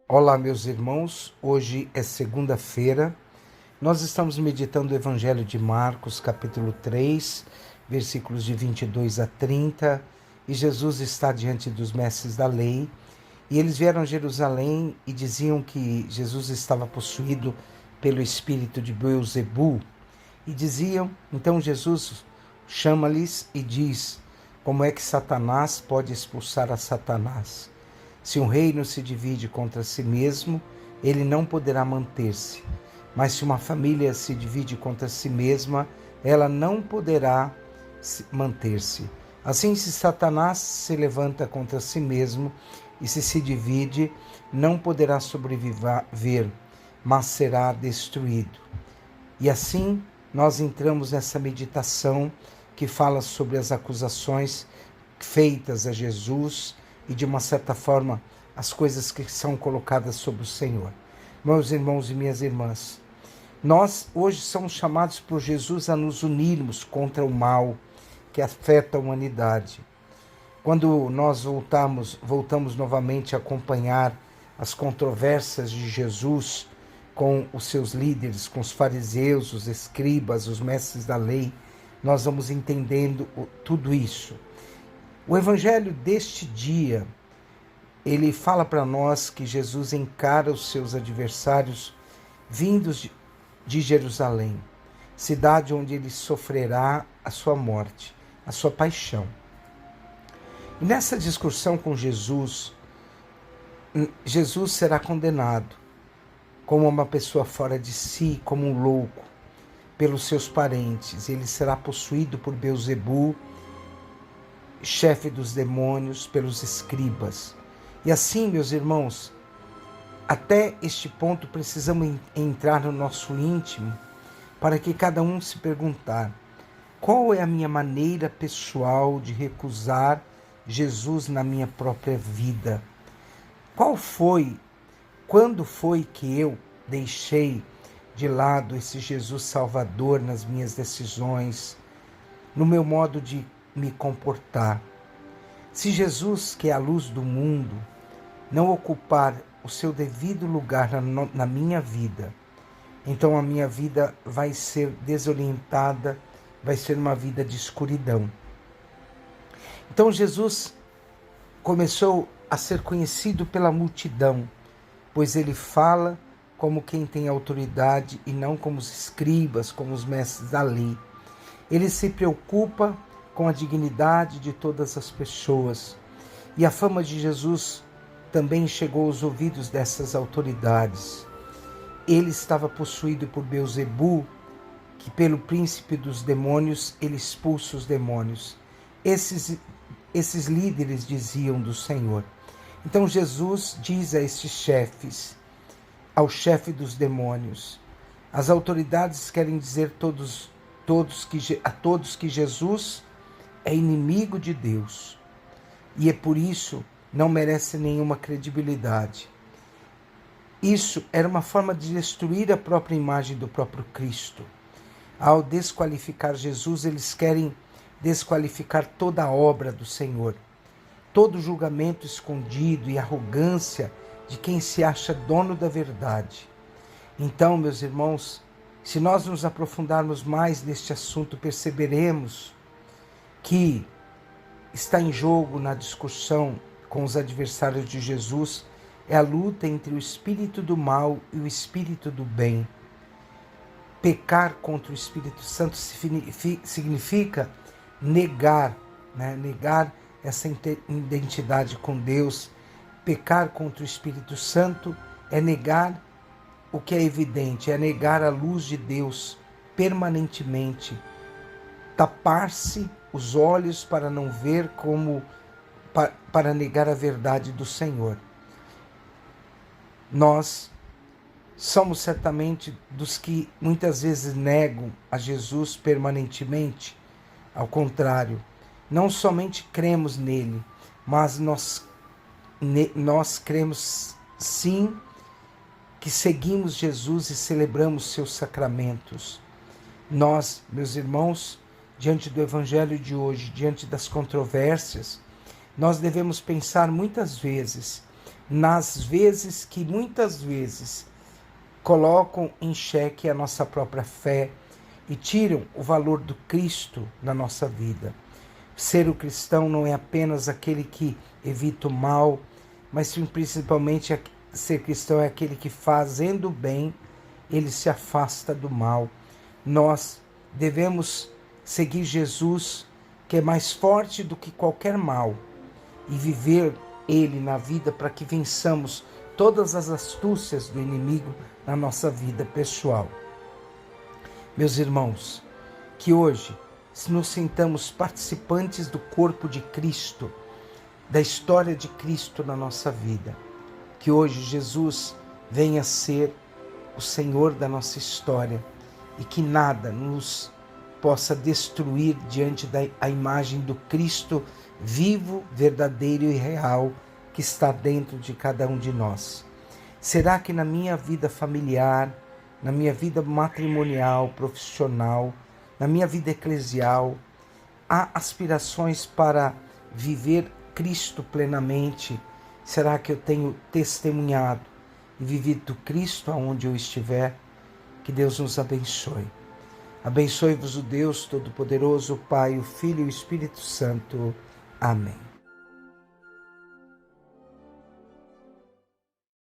Olá, meus irmãos. Hoje é segunda-feira. Nós estamos meditando o Evangelho de Marcos, capítulo 3, versículos de 22 a 30. E Jesus está diante dos mestres da lei. E eles vieram a Jerusalém e diziam que Jesus estava possuído pelo espírito de Beelzebu. E diziam, então Jesus chama-lhes e diz: como é que Satanás pode expulsar a Satanás? Se um reino se divide contra si mesmo, ele não poderá manter-se. Mas se uma família se divide contra si mesma, ela não poderá manter-se. Assim, se Satanás se levanta contra si mesmo e se divide, não poderá sobreviver, mas será destruído. E assim, nós entramos nessa meditação que fala sobre as acusações feitas a Jesus e, de uma certa forma, as coisas que são colocadas sobre o Senhor. Meus irmãos e minhas irmãs, nós hoje somos chamados por Jesus a nos unirmos contra o mal que afeta a humanidade. Quando nós voltamos novamente a acompanhar as controvérsias de Jesus com os seus líderes, com os fariseus, os escribas, os mestres da lei, nós vamos entendendo tudo isso. O evangelho deste dia, ele fala para nós que Jesus encara os seus adversários vindos de Jerusalém, cidade onde ele sofrerá a sua morte, a sua paixão. E nessa discussão com Jesus, Jesus será condenado como uma pessoa fora de si, como um louco, pelos seus parentes. Ele será possuído por Beelzebu, chefe dos demônios, pelos escribas. E assim, meus irmãos, até este ponto precisamos entrar no nosso íntimo para que cada um se perguntar: qual é a minha maneira pessoal de recusar Jesus na minha própria vida? Quando foi que eu deixei de lado esse Jesus Salvador nas minhas decisões, no meu modo de me comportar? Se Jesus, que é a luz do mundo, não ocupar o seu devido lugar na minha vida, então a minha vida vai ser desorientada, vai ser uma vida de escuridão. Então Jesus começou a ser conhecido pela multidão, pois ele fala como quem tem autoridade e não como os escribas, como os mestres da lei. Ele se preocupa com a dignidade de todas as pessoas. E a fama de Jesus também chegou aos ouvidos dessas autoridades. Ele estava possuído por Beelzebu, que pelo príncipe dos demônios ele expulsa os demônios. Esses líderes diziam do Senhor. Então Jesus diz a esses chefes, ao chefe dos demônios: as autoridades querem dizer a todos que Jesus é inimigo de Deus e é por isso não merece nenhuma credibilidade. Isso era uma forma de destruir a própria imagem do próprio Cristo. Ao desqualificar Jesus, eles querem desqualificar toda a obra do Senhor, todo julgamento escondido e arrogância de quem se acha dono da verdade. Então, meus irmãos, se nós nos aprofundarmos mais neste assunto, perceberemos que está em jogo na discussão com os adversários de Jesus é a luta entre o espírito do mal e o espírito do bem. Pecar contra o Espírito Santo significa negar essa identidade com Deus. Pecar contra o Espírito Santo é negar o que é evidente, é negar a luz de Deus permanentemente, tapar-se os olhos para não ver, para negar a verdade do Senhor. Nós somos certamente dos que muitas vezes negam a Jesus permanentemente. Ao contrário, não somente cremos nele, mas nós cremos sim que seguimos Jesus e celebramos seus sacramentos. Nós, meus irmãos, diante do evangelho de hoje, diante das controvérsias, nós devemos pensar muitas vezes nas vezes que muitas vezes colocam em xeque a nossa própria fé e tiram o valor do Cristo na nossa vida. Ser o cristão não é apenas aquele que evita o mal, mas principalmente ser cristão é aquele que, fazendo o bem, ele se afasta do mal. Nós devemos seguir Jesus, que é mais forte do que qualquer mal, e viver ele na vida para que vençamos todas as astúcias do inimigo na nossa vida pessoal. Meus irmãos, que hoje nos sintamos participantes do corpo de Cristo, da história de Cristo na nossa vida. Que hoje Jesus venha ser o Senhor da nossa história e que nada nos possa destruir diante da imagem do Cristo vivo, verdadeiro e real que está dentro de cada um de nós. Será que na minha vida familiar, na minha vida matrimonial, profissional, na minha vida eclesial, há aspirações para viver Cristo plenamente? Será que eu tenho testemunhado e vivido Cristo aonde eu estiver? Que Deus nos abençoe. Abençoe-vos o Deus Todo-Poderoso, o Pai, o Filho e o Espírito Santo. Amém.